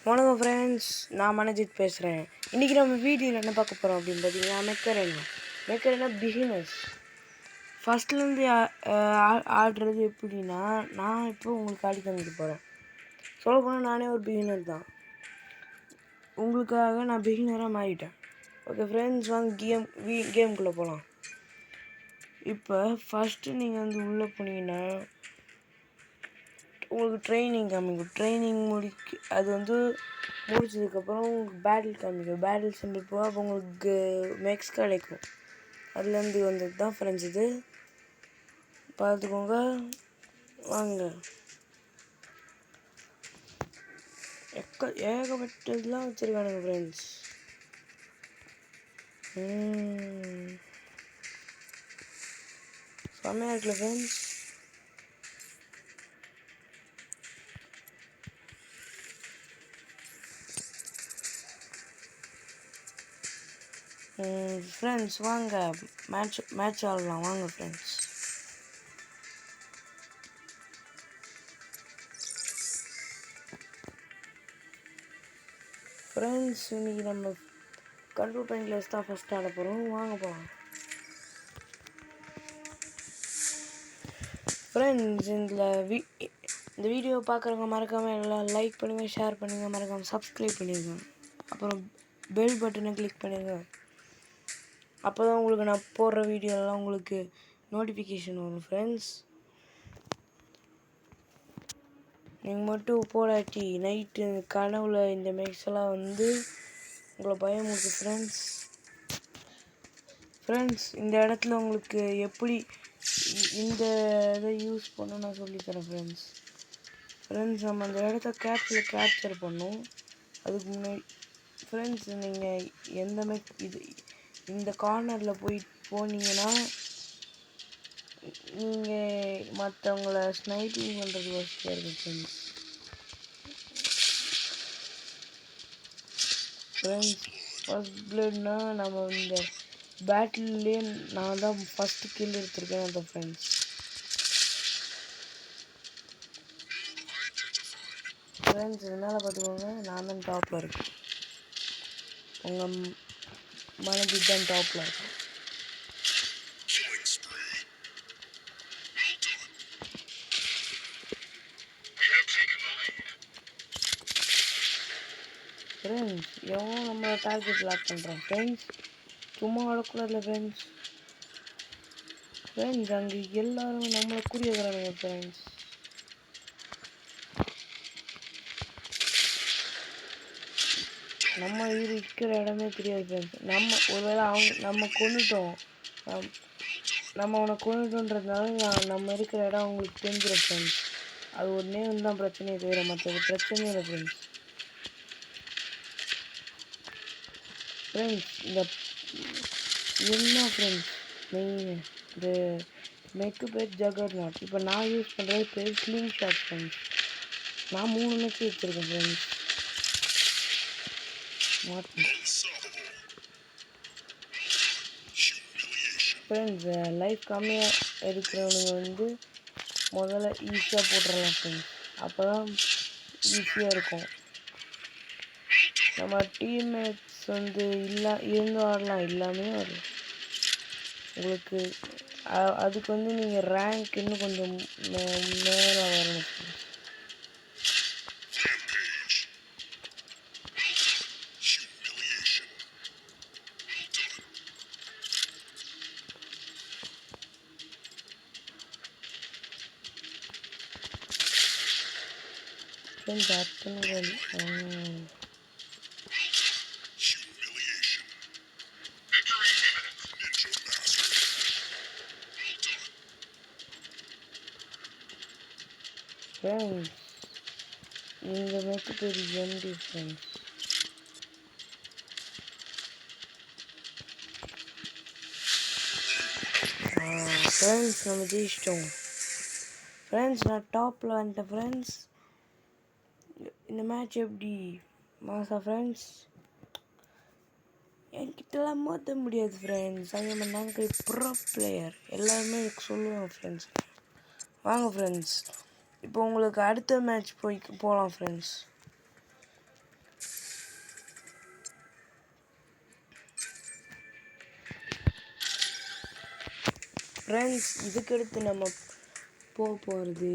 வணக்கம் ஃப்ரெண்ட்ஸ், நான் மனஜித் பேசுகிறேன். இன்றைக்கி நம்ம வீடியோவில் என்ன பார்க்க போகிறோம் அப்படின்னு பார்த்தீங்கன்னா, மெக்கரேனா பிகினர்ஸ் ஃபஸ்ட்லேருந்து ஆடுறது எப்படின்னா, நான் இப்போ உங்களுக்கு ஆடி காமிக்க போகிறேன். சொல்லப்போனால் நானே ஒரு பிகினர் தான். உங்களுக்காக நான் பிகினராக மாறிட்டேன். ஓகே ஃப்ரெண்ட்ஸ், வாங்க கேம்குள்ளே போகலாம். இப்போ ஃபஸ்ட்டு நீங்கள் வந்து உள்ளே போனீங்கன்னா உங்களுக்கு ட்ரைனிங் காமிக்கும். ட்ரைனிங் அது வந்து முடிச்சதுக்கப்புறம் உங்களுக்கு பேட்டில் காமிக்கும். பேட்டில் சிம்பிள் போக அப்போ உங்களுக்கு மேக்ஸ் கிடைக்கும். அதுலேருந்து வந்தது தான் ஃப்ரெண்ட்ஸ். இது பார்த்துக்கோங்க. வாங்க, ஏகப்பட்டதுலாம் வச்சுருக்கானுங்க ஃப்ரெண்ட்ஸ். செம்மையாக இருக்குல்ல ஃப்ரெண்ட்ஸ். ஃப்ரெண்ட்ஸ் வாங்க மேட்ச் ஆடலாம். வாங்க ஃப்ரெண்ட்ஸ். ஃப்ரெண்ட்ஸ் இன்றைக்கி நம்ம கண்ட்ரோல் பாயிண்ட்லெஸ் தான் ஃபஸ்ட் ஆட போகிறோம். வாங்க போகலாம் ஃப்ரெண்ட்ஸ். இந்த வீடியோ பார்க்குறவங்க மறக்காமல் எல்லாம் லைக் பண்ணுங்கள், ஷேர் பண்ணுங்கள், மறக்காமல் சப்ஸ்கிரைப் பண்ணிடுங்க. அப்புறம் பெல் பட்டனை கிளிக் பண்ணுங்கள். அப்போ தான் உங்களுக்கு நான் போடுற வீடியோலாம் உங்களுக்கு நோட்டிஃபிகேஷன் வரும் ஃப்ரெண்ட்ஸ். நீங்கள் மட்டும் போடாட்டி நைட்டு கனவுல இந்த மேக்ஸ்லாம் வந்து உங்களை பயமுறுத்து ஃப்ரெண்ட்ஸ். இந்த இடத்துல உங்களுக்கு எப்படி இந்த இதை யூஸ் பண்ண நான் சொல்லித்தரேன் ஃப்ரெண்ட்ஸ். நம்ம அந்த இடத்த கேப்சர் பண்ணோம். அதுக்கு முன்னாடி ஃப்ரெண்ட்ஸ் நீங்கள் எந்த இந்த கார்னரில் போனீங்கன்னா நீங்கள் மற்றவங்கள ஸ்னைப்பிங் பண்ணுறது வசதியாக இருக்கும் ஃப்ரெண்ட்ஸ். ஃபர்ஸ்ட் பிளட்னா நம்ம இந்த பேட்டில்லே நான் தான் ஃபஸ்ட்டு கில் எடுத்திருக்கேன் அந்த ஃப்ரெண்ட்ஸ். இதனால் பார்த்துக்கோங்க, நான் தான் டாப்பில் இருக்கேன். உங்கள் மனதில் தான் டாப்பில் இருக்கும். ஃப்ரெண்ட்ஸ் எவனோ நம்ம டார்கெட் லாக் பண்ணுறோம் ஃப்ரெண்ட்ஸ். சும்மா ஆடக்கூடாதுல ஃப்ரெண்ட்ஸ். அங்கே எல்லாரும் நம்மளை கூடியவரானுங்க ஃப்ரெண்ட்ஸ். நம்ம இருக்கிற இடமே தெரியாது ஃப்ரெண்ட்ஸ். ஒருவேளை நம்ம கொண்டுட்டோம், நம்ம அவனை கொண்டுட்டோன்றதுனால நம்ம இருக்கிற இடம் அவங்களுக்கு தெரிஞ்சிடும் ஃப்ரெண்ட்ஸ். அது ஒரு நேம் தான் பிரச்சனையே தவிர மற்றது பிரச்சனையே இல்லை ஃப்ரெண்ட்ஸ். இந்த என்ன ஃப்ரெண்ட்ஸ் மெயின் இந்த மெக்கு பேர் ஜகர்நாட். இப்போ நான் யூஸ் பண்ணுறது பேர் ஸ்லிங் ஷாட் ஃப்ரெண்ட்ஸ். நான் 3 மெக்கு வச்சுருக்கேன் ஃப்ரெண்ட்ஸ். ஃப்ரெண்ட்ஸ் லைஃப் கம்மியாக இருக்கிறவனுங்க வந்து முதல்ல ஈஸியாக போட்டுடலாம் ஃப்ரெண்ட்ஸ். அப்போ தான் ஈஸியாக இருக்கும். நம்ம டீம்மேட்ஸ் வந்து இருந்து ஆடலாம், எல்லாமே வரும் உங்களுக்கு. அதுக்கு வந்து நீங்கள் ரேங்க் இன்னும் கொஞ்சம் மேலே வரணும் ஃப்ரெண்ட்ஸ். அத்தனை ஃப்ரெண்ட்ஸ் இந்த மெக்கு பேர் எம்டி ஃப்ரெண்ட்ஸ். ஃப்ரெண்ட்ஸ் நம்ம ஜெயிச்சிட்டோம் ஃப்ரெண்ட்ஸ். நான் டாப்பில் வந்துட்டேன் ஃப்ரெண்ட்ஸ். இந்த மேட்ச் எப்படி மாசா ஃப்ரெண்ட்ஸ்? என்கிட்டலாம் மோத முடியாது ஃப்ரெண்ட்ஸ். அங்கே நாங்கள் ப்ரோ பிளேயர் எல்லாருமே எனக்கு சொல்லுவாங்க ஃப்ரெண்ட்ஸ். வாங்க ஃப்ரெண்ட்ஸ், இப்போ உங்களுக்கு அடுத்த மேட்ச் போகலாம் ஃப்ரெண்ட்ஸ். ஃப்ரெண்ட்ஸ் இதுக்கடுத்து நம்ம போகிறது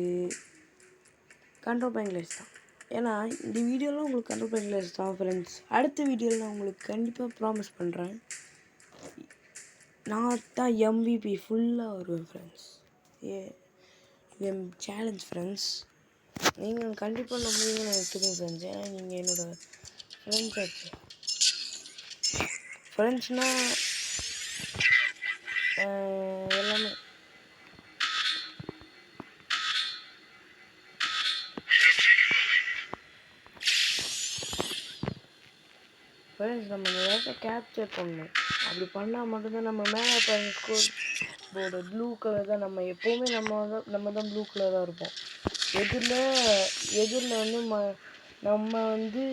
கண்ட்ரோல் பேங்க்லெஸ் தான். ஏன்னா இந்த வீடியோவில் உங்களுக்கு கண்ட்ரோல் பேங்க்லெஸ் தான் ஃப்ரெண்ட்ஸ். அடுத்த வீடியோவில் நான் உங்களுக்கு கண்டிப்பாக ப்ராமிஸ் பண்ணுறேன், நான் தான் MVP ஃபுல்லாக வருவேன் ஃப்ரெண்ட்ஸ். என் சேலஞ்ச் ஃப்ரெண்ட்ஸ். நீங்கள் கண்டிப்பாக நம்புவீங்கன்னு எனக்கு தெரியும் ஃப்ரெண்ட்ஸ். ஏன்னா நீங்கள் என்னோடய ஃப்ரெண்ட்ஸ் ஆச்சு. ஃப்ரெண்ட்ஸ்னால் எல்லாமே ஃப்ரெண்ட்ஸ் நம்ம இந்த இடத்த கேப்சர் பண்ணணும். அப்படி பண்ணால் மட்டும்தான் நம்ம மேலே பாருங்க ஸ்கோர் போர்டு ப்ளூ கலர் தான். நம்ம எப்போவுமே நம்ம தான் ப்ளூ கலராக இருப்போம். எதிரில் வந்து நம்ம வந்து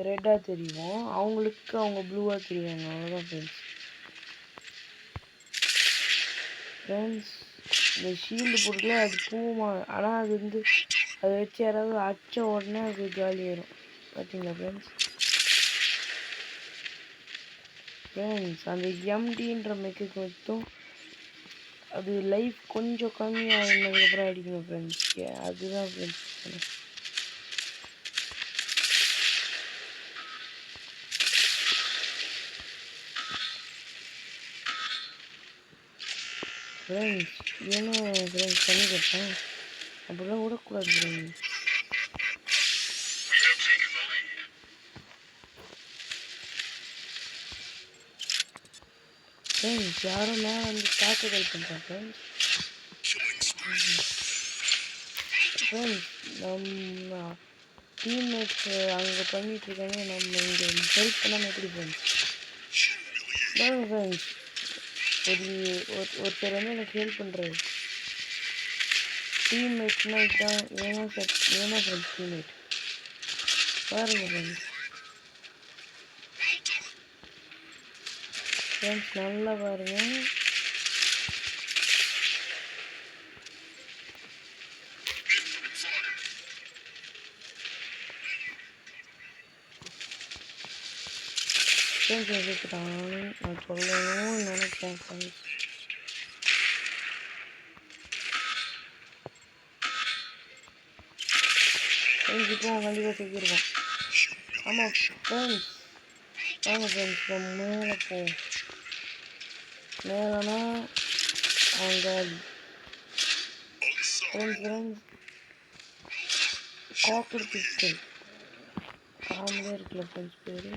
ரெட்டாக தெரியும், அவங்களுக்கு அவங்க ப்ளூவாக தெரியுவாங்க. அவ்வளோதான் ஃப்ரெண்ட்ஸ். ஃப்ரெண்ட்ஸ் இந்த ஷீல்டு போட்டுல அது பூமா, ஆனால் அது வந்து அதை வச்சு யாராவது அடிச்ச உடனே அது ஜாலியாயிரும். பார்த்தீங்களா ஃப்ரெண்ட்ஸ்? ஃப்ரெண்ட்ஸ் அந்த எம்டின்ற மெக்குக்கு மட்டும் அது லைஃப் கொஞ்சம் கம்மியானதுக்கப்புறம் அடிக்கணும் ஃப்ரெண்ட்ஸ். அதுதான் ஃப்ரெண்ட்ஸ். ஃப்ரெண்ட்ஸ் ஏன்னா ஃப்ரெண்ட்ஸ் பண்ணி கேட்பேன், அப்படிலாம் விடக்கூடாது ஃப்ரெண்ட்ஸ். ஃப்ரெண்ட்ஸ் யாரும் மேலே வந்து தாக்குதல் பண்ணுறேன் ஃப்ரெண்ட்ஸ். ஃப்ரெண்ட்ஸ் நம்ம டீம்மேட்ஸ் அங்கே பண்ணிகிட்ருக்காங்க, நம்ம இங்கே ஹெல்ப் பண்ணாமல் எப்படி ஃப்ரெண்ட்ஸ்? பாருங்க ஃப்ரெண்ட்ஸ், ஒருத்தர் வந்து எனக்கு ஹெல்ப் பண்ணுறாரு. டீம்மேட்ஸ்னால் இதுதான் ஏன்னா ஃப்ரெண்ட்ஸ் டீம்மேட். பாருங்க ஃப்ரெண்ட்ஸ். ஃப்ரெண்ட்ஸ் நல்லா பாருங்க. ஃப்ரெண்ட்ஸ் எதுக்குறான்னு நான் சொல்லணும்னு நினைப்பேன் ஃப்ரெண்ட்ஸ். ஃப்ரெண்ட்ஸ் இப்போ கண்டிப்பாக செஞ்சுருக்கோம். ஆமாம் ஃப்ரெண்ட்ஸ் வாங்க ஃப்ரெண்ட்ஸ் இப்போ மேலே போவோம். மேலேனா அங்காடி ஃப்ரெண்ட்ஸ் காப்பர் பிஸ்டல் காமெடியாக இருக்குல்ல ஃப்ரெண்ட்ஸ் பேர்.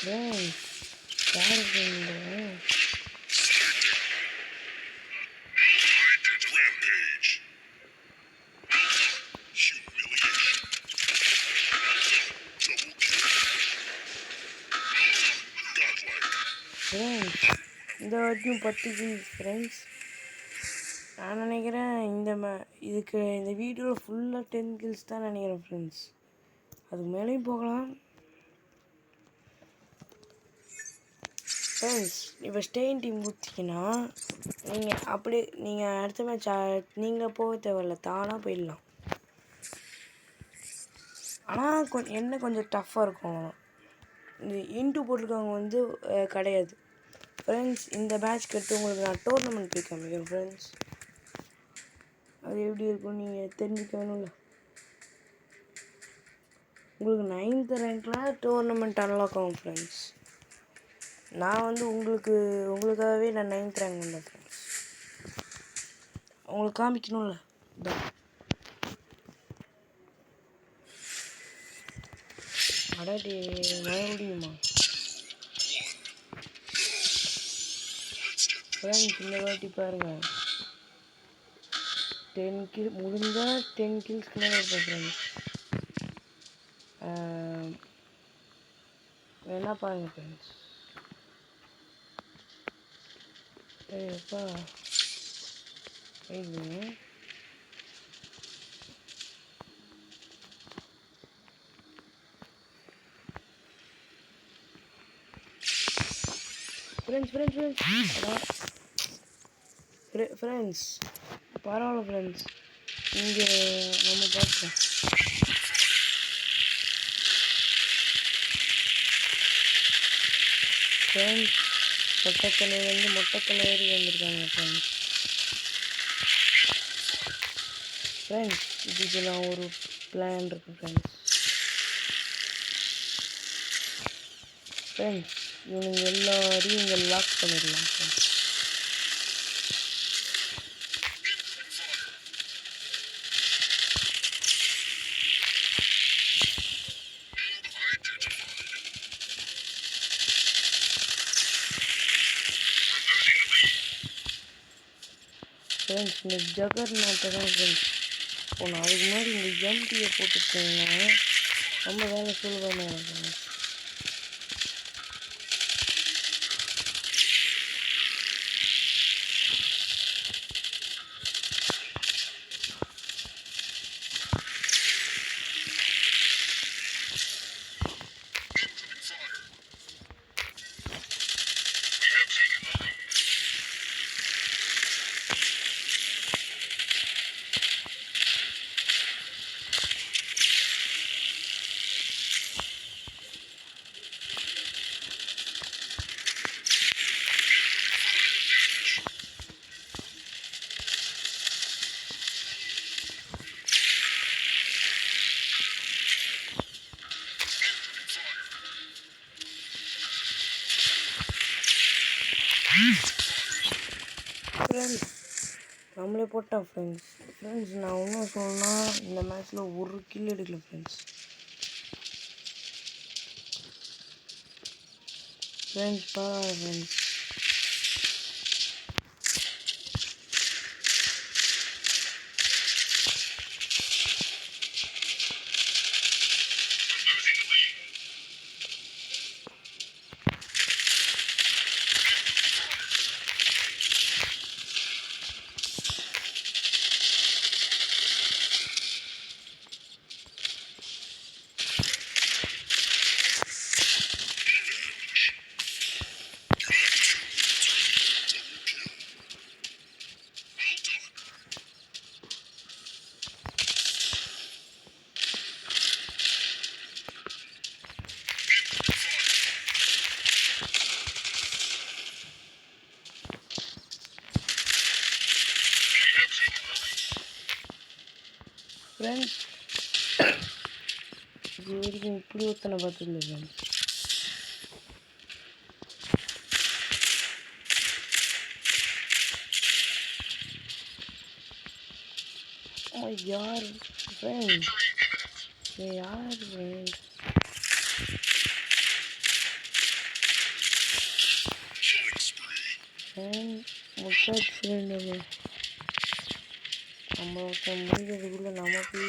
ஃப்ரெண்ட்ஸ் யார் ஃப்ரெண்ட்? ஃப்ரெண்ட்ஸ் இந்த வாட்டியும் 10 கில்ஸ் ஃப்ரெண்ட்ஸ். நான் நினைக்கிறேன் இந்த வீடியோவில் ஃபுல்லாக 10 கில்ஸ் தான் நினைக்கிறேன் ஃப்ரெண்ட்ஸ். அதுக்கு மேலேயும் போகலாம் ஃப்ரெண்ட்ஸ். இப்போ ஸ்டெயின் டீம் கொடுத்தீங்கன்னா நீங்கள் அடுத்த மேட்ச் நீங்கள் போக தேவையில்ல, தானாக போயிடலாம். ஆனால் கொஞ்சம் டஃப்பாக இருக்கும். இந்த இன்ட்டு போட்டிருக்கவங்க வந்து கிடையாது ஃப்ரெண்ட்ஸ். இந்த மேட்ச்க்கு எடுத்து உங்களுக்கு நான் டோர்னமெண்ட் போய் காமிக்கிறேன் ஃப்ரெண்ட்ஸ். அது எப்படி இருக்கும் நீங்கள் தெரிஞ்சுக்க வேணும்ல. உங்களுக்கு 9th ரேங்கில் டோர்னமெண்ட் அன்லாக் ஆகும் ஃப்ரெண்ட்ஸ். நான் வந்து உங்களுக்காகவே நான் 9th ரேங்க் வந்தேன் ஃப்ரெண்ட்ஸ். உங்களுக்கு காமிக்கணும்ல. அடாடி மறுபடியுமா ஃப்ரெண்ட்ஸ்? இந்த வாட்டி பாருங்கள் 10 கில் முடிஞ்சால் 10 கில்ஸ்க்கு மேலே இருப்பேன் ஃப்ரெண்ட்ஸ். வேணா பாருங்கள் ஃப்ரெண்ட்ஸ். எப்பா எழுதுங்க ஃப்ரெண்ட்ஸ் பரவாயில்ல ஃப்ரெண்ட்ஸ். இங்கே நம்ம பார்ப்போம். ஃப்ரெண்ட்ஸ் மொட்டத்தலையிலேருந்து மொட்டத்தலை ஏறி வந்திருக்காங்க ஃப்ரெண்ட்ஸ். ஃப்ரெண்ட்ஸ் இதுக்கு நான் ஒரு பிளான் இருக்குது ஃப்ரெண்ட்ஸ். ஃப்ரெண்ட்ஸ் இவனுங்க எல்லாரையும் இங்கே லாக் பண்ணிடலாம் ஃப்ரெண்ட்ஸ். ஃப்ரெண்ட்ஸ் இந்த ஜகர் நாட்டை தான் ஃப்ரெண்ட்ஸ் போகணும். அதுக்கு முன்னாடி இந்த எம்டியை போட்டுட்டீங்கன்னா ரொம்ப வேலை சுலபமாக இருக்கும். ஃப்ரெண்ட்ஸ் நம்மளே போட்டான் ஃப்ரெண்ட்ஸ். ஃப்ரெண்ட்ஸ் நான் இன்னும் சொன்னால் இந்த மேட்ச்சில் ஒரு கில் எடுக்கல ஃப்ரெண்ட்ஸ். ஃப்ரெண்ட்ஸ் பரவாயில்ல ஃப்ரெண்ட்ஸ். ஃப்ரெண்ட்ஸ் இது வரைக்கும் இப்படி ஒருத்தனை பார்த்ததில்லை ஃப்ரெண்ட்ஸ். யார் ஃப்ரெண்ட்ஸ் யார் ஃப்ரெண்ட்ஸ் முட்டாச்சு ஃப்ரெண்ட் நம்ம ஒருத்தன் முடிஞ்சதுக்குள்ளே நமக்கு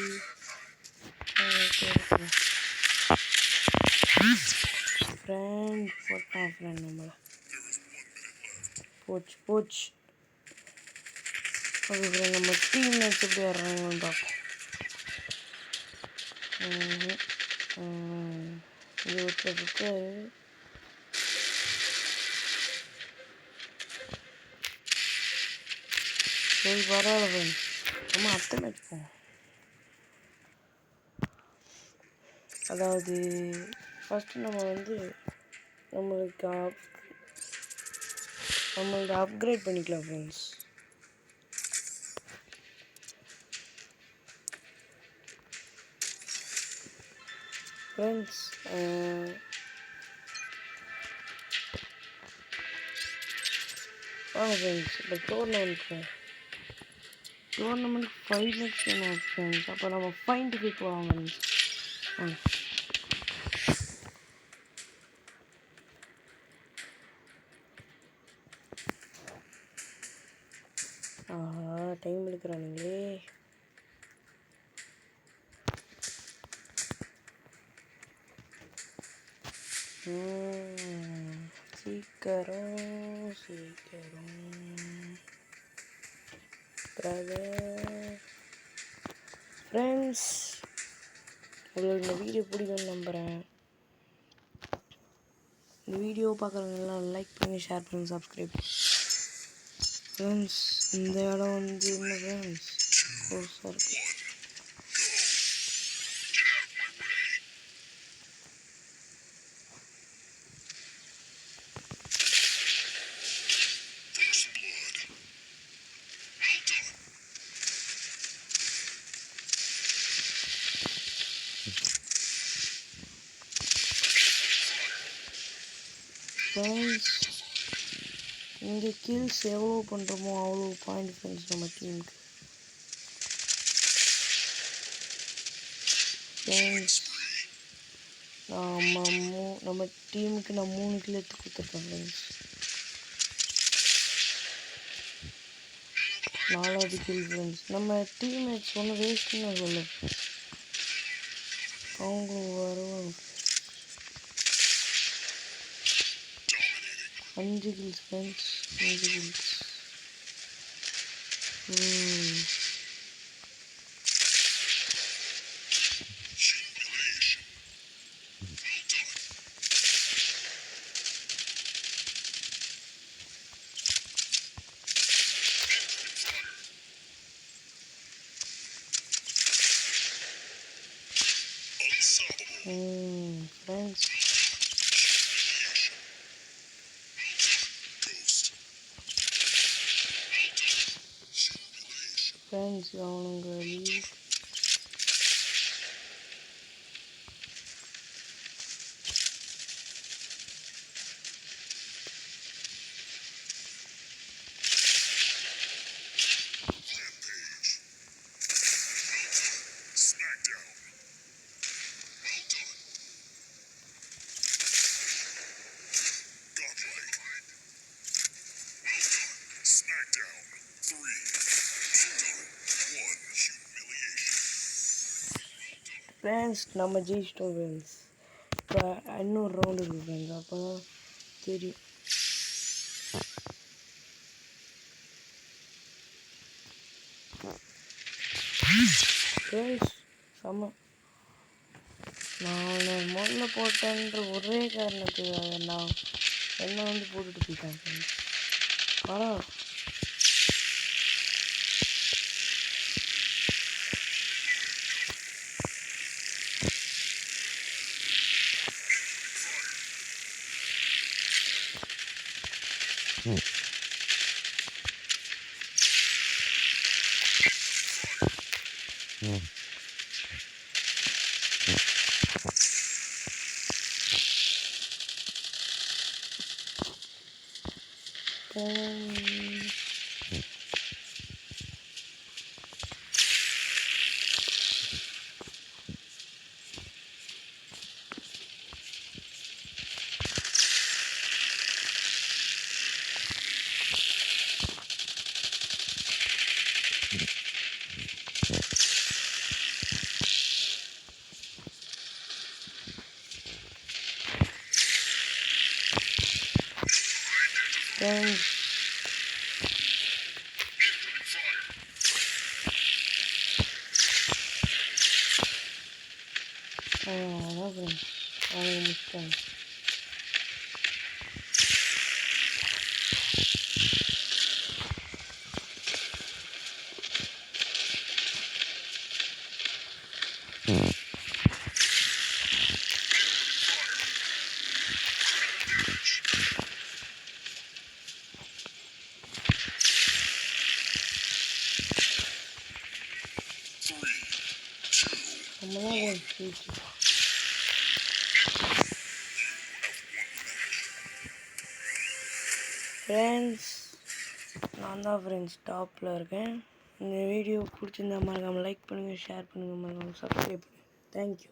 ஃப்ரெண்ட் போட்டான் ஃப்ரெண்ட் நம்மளை போச்சு போச்சு. ஓகே ஃப்ரெண்ட் நம்ம டீம் மேட்ச் எப்படி ஆடுறாங்கன்னு பார்ப்போம். இது ஒருத்தருக்கு சரி பரவாயில்ல ஃப்ரெண்ட் நம்ம அடுத்த மேட்ச் போவோம். அதாவது ஃபஸ்ட்டு நம்ம வந்து நம்மளோட அப்கிரேட் பண்ணிக்கலாம் ஃப்ரெண்ட்ஸ். ஃப்ரெண்ட்ஸ் வாங்க ஃப்ரெண்ட்ஸ் இப்போ டோர்னமெண்ட்டுக்கு 5 மேட்ச் வேணும் ஃப்ரெண்ட்ஸ். அப்போ நம்ம ஃபைண்டுக்கு போகலாம் ஃப்ரெண்ட்ஸ். டைம் எடுக்கிறானுங்களே. சீக்கிரம் ஃப்ரெண்ட்ஸ் உங்களுக்கு இந்த வீடியோ பிடிக்கும்னு நம்புகிறேன். இந்த வீடியோ பார்க்குறவங்கெல்லாம் லைக் பண்ணி ஷேர் பண்ணி சப்ஸ்கிரைப். ஃப்ரெண்ட்ஸ் இந்த இடம் வந்து என்ன ஃப்ரெண்ட்ஸ் கோர்ஸாக இருக்கு. ஃப்ரெண்ட்ஸ் இங்கே கில்ஸ் எவ்வளோ பண்ணுறோமோ அவ்வளோ பாயிண்ட் ஃப்ரெண்ட்ஸ் நம்ம டீமுக்கு. ஃப்ரெண்ட்ஸ் நம்ம டீமுக்கு நான் 3 கில் எடுத்து கொடுத்துருக்கேன் ஃப்ரெண்ட்ஸ். 4வது கில் ஃப்ரெண்ட்ஸ். நம்ம டீம்மேட்ஸ் ஒன்றும் வேஸ்ட்டுன்னு நான் சொல்ல, அவங்களும் வருவாங்க. 5 girls friends, 5 girls. Friends friends அவனுங்க ஃப்ரெண்ட்ஸ் நம்ம ஜெயிச்சிட்டோம் ஃப்ரெண்ட்ஸ். இப்போ இன்னொரு ரவுண்டு இருக்குது ஃப்ரெண்ட்ஸ், அப்போ தான் தெரியும். ஃப்ரெண்ட்ஸ் செம்ம. நான் முதல்ல போட்டேன்ற ஒரே காரணத்துக்காக நான் என்ன வந்து போட்டுட்டு போயிட்டேன் ஃப்ரெண்ட்ஸ். ஆனால் ஃப்ரெண்ட்ஸ் அதான் ஃப்ரெண்ட்ஸ் அவங்க முடிச்சிட்டாங்க. நம்ம தான் ஜெயிச்சிட்டோம். ஃப்ரெண்ட்ஸ் நான் தான் ஃப்ரெண்ட்ஸ் டாப்பில் இருக்கேன். இந்த வீடியோ பிடிச்சிருந்தா மறக்காமல் லைக் பண்ணுங்கள், ஷேர் பண்ணுங்கள், மறக்காமல் சப்ஸ்கிரைப் பண்ணுங்கள். தேங்க்யூ.